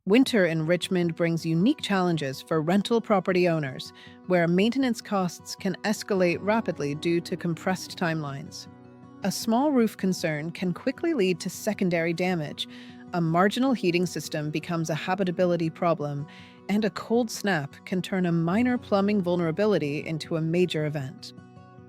Winter in Richmond brings unique challenges for rental property owners, where maintenance costs can escalate rapidly due to compressed timelines. A small roof concern can quickly lead to secondary damage. A marginal heating system becomes a habitability problem, and a cold snap can turn a minor plumbing vulnerability into a major event.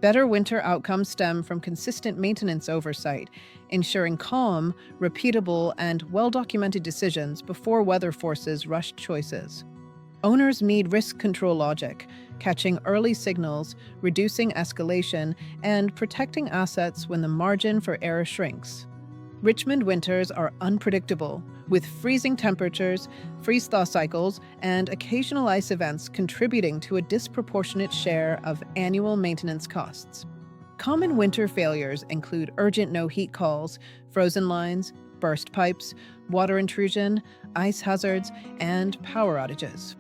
Better winter outcomes stem from consistent maintenance oversight, ensuring calm, repeatable, and well-documented decisions before weather forces rush choices. Owners need risk control logic, catching early signals, reducing escalation, and protecting assets when the margin for error shrinks. Richmond winters are unpredictable, with freezing temperatures, freeze-thaw cycles, and occasional ice events contributing to a disproportionate share of annual maintenance costs. Common winter failures include urgent no-heat calls, frozen lines, burst pipes, water intrusion, ice hazards, and power outages.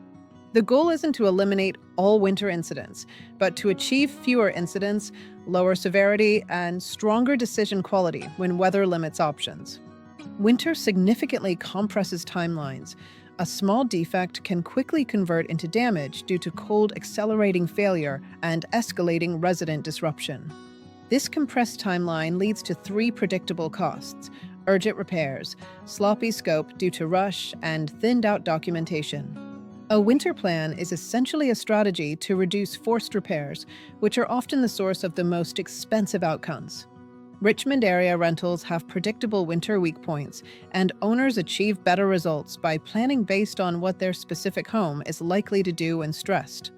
The goal isn't to eliminate all winter incidents, but to achieve fewer incidents, lower severity, and stronger decision quality when weather limits options. Winter significantly compresses timelines. A small defect can quickly convert into damage due to cold accelerating failure and escalating resident disruption. This compressed timeline leads to three predictable costs: urgent repairs, sloppy scope due to rush, and thinned-out documentation. A winter plan is essentially a strategy to reduce forced repairs, which are often the source of the most expensive outcomes. Richmond area rentals have predictable winter weak points, and owners achieve better results by planning based on what their specific home is likely to do when stressed.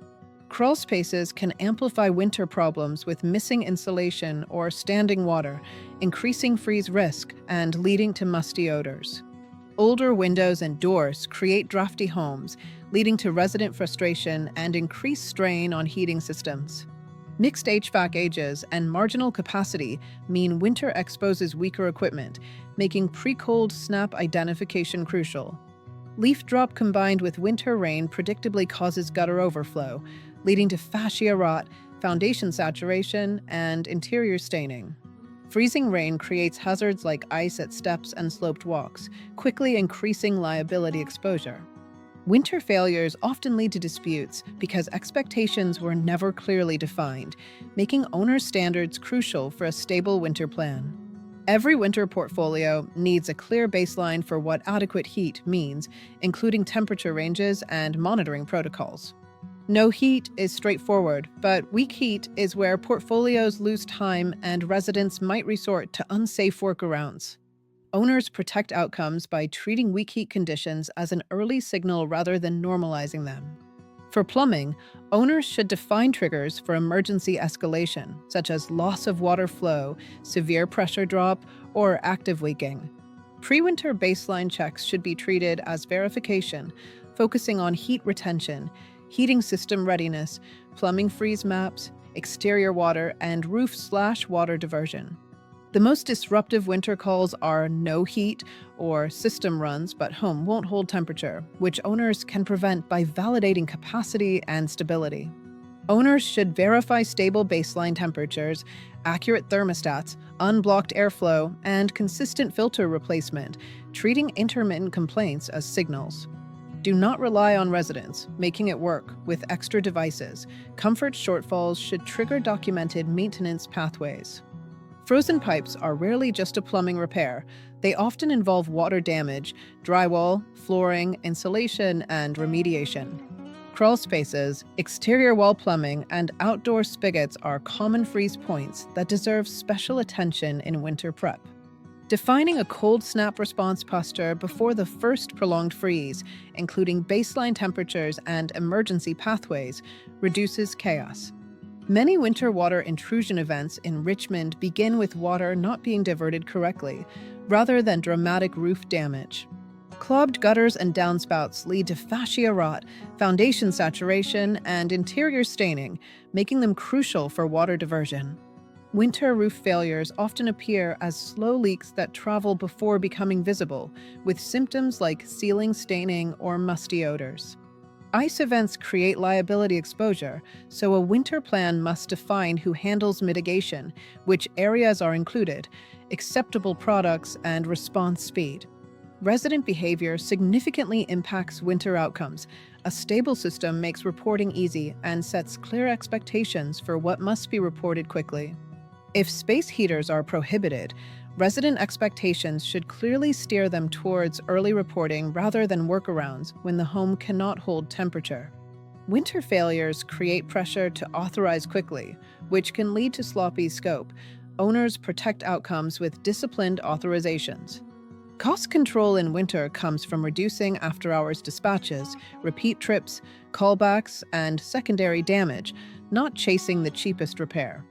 Crawl spaces can amplify winter problems with missing insulation or standing water, increasing freeze risk and leading to musty odors. Older windows and doors create drafty homes, leading to resident frustration and increased strain on heating systems. Mixed HVAC ages and marginal capacity mean winter exposes weaker equipment, making pre-cold snap identification crucial. Leaf drop combined with winter rain predictably causes gutter overflow, leading to fascia rot, foundation saturation, and interior staining. Freezing rain creates hazards like ice at steps and sloped walks, quickly increasing liability exposure. Winter failures often lead to disputes because expectations were never clearly defined, making owner standards crucial for a stable winter plan. Every winter portfolio needs a clear baseline for what adequate heat means, including temperature ranges and monitoring protocols. No heat is straightforward, but weak heat is where portfolios lose time and residents might resort to unsafe workarounds. Owners protect outcomes by treating weak heat conditions as an early signal rather than normalizing them. For plumbing, owners should define triggers for emergency escalation, such as loss of water flow, severe pressure drop, or active leaking. Pre-winter baseline checks should be treated as verification, focusing on heat retention, heating system readiness, plumbing freeze maps, exterior water, and roof/water diversion. The most disruptive winter calls are no heat or system runs but home won't hold temperature, which owners can prevent by validating capacity and stability. Owners should verify stable baseline temperatures, accurate thermostats, unblocked airflow, and consistent filter replacement, treating intermittent complaints as signals. Do not rely on residents making it work with extra devices. Comfort shortfalls should trigger documented maintenance pathways. Frozen pipes are rarely just a plumbing repair. They often involve water damage, drywall, flooring, insulation, and remediation. Crawl spaces, exterior wall plumbing, and outdoor spigots are common freeze points that deserve special attention in winter prep. Defining a cold snap response posture before the first prolonged freeze, including baseline temperatures and emergency pathways, reduces chaos. Many winter water intrusion events in Richmond begin with water not being diverted correctly, rather than dramatic roof damage. Clogged gutters and downspouts lead to fascia rot, foundation saturation, and interior staining, making them crucial for water diversion. Winter roof failures often appear as slow leaks that travel before becoming visible, with symptoms like ceiling staining or musty odors. Ice events create liability exposure, so a winter plan must define who handles mitigation, which areas are included, acceptable products, and response speed. Resident behavior significantly impacts winter outcomes. A stable system makes reporting easy and sets clear expectations for what must be reported quickly. If space heaters are prohibited, resident expectations should clearly steer them towards early reporting rather than workarounds when the home cannot hold temperature. Winter failures create pressure to authorize quickly, which can lead to sloppy scope. Owners protect outcomes with disciplined authorizations. Cost control in winter comes from reducing after-hours dispatches, repeat trips, callbacks, and secondary damage, not chasing the cheapest repair.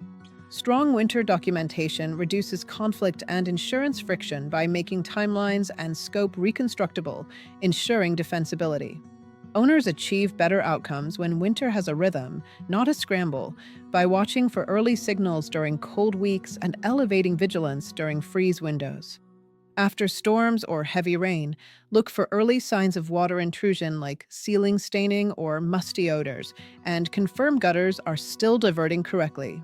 Strong winter documentation reduces conflict and insurance friction by making timelines and scope reconstructible, ensuring defensibility. Owners achieve better outcomes when winter has a rhythm, not a scramble, by watching for early signals during cold weeks and elevating vigilance during freeze windows. After storms or heavy rain, look for early signs of water intrusion like ceiling staining or musty odors, and confirm gutters are still diverting correctly.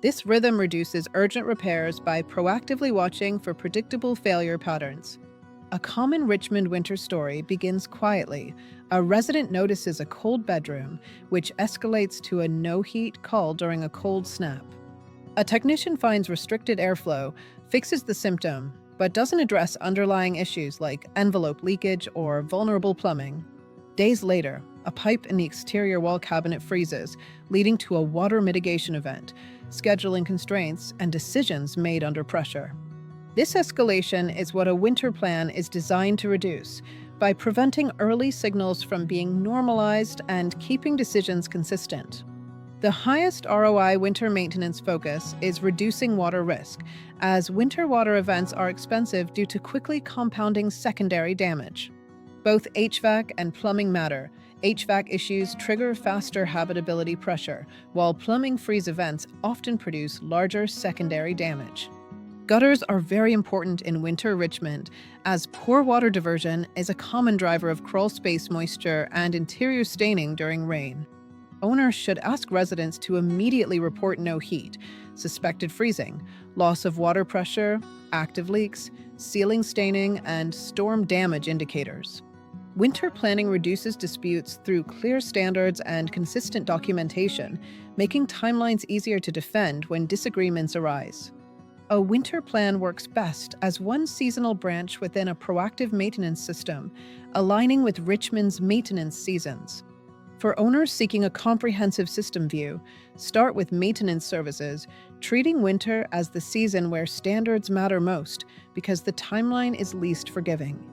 This rhythm reduces urgent repairs by proactively watching for predictable failure patterns. A common Richmond winter story begins quietly. A resident notices a cold bedroom, which escalates to a no-heat call during a cold snap. A technician finds restricted airflow, fixes the symptom, but doesn't address underlying issues like envelope leakage or vulnerable plumbing. Days later, a pipe in the exterior wall cabinet freezes, leading to a water mitigation event, scheduling constraints, and decisions made under pressure. This escalation is what a winter plan is designed to reduce by preventing early signals from being normalized and keeping decisions consistent. The highest ROI winter maintenance focus is reducing water risk, as winter water events are expensive due to quickly compounding secondary damage. Both HVAC and plumbing matter. HVAC issues trigger faster habitability pressure, while plumbing freeze events often produce larger secondary damage. Gutters are very important in winter Richmond, as poor water diversion is a common driver of crawl space moisture and interior staining during rain. Owners should ask residents to immediately report no heat, suspected freezing, loss of water pressure, active leaks, ceiling staining, and storm damage indicators. Winter planning reduces disputes through clear standards and consistent documentation, making timelines easier to defend when disagreements arise. A winter plan works best as one seasonal branch within a proactive maintenance system, aligning with Richmond's maintenance seasons. For owners seeking a comprehensive system view, start with maintenance services, treating winter as the season where standards matter most because the timeline is least forgiving.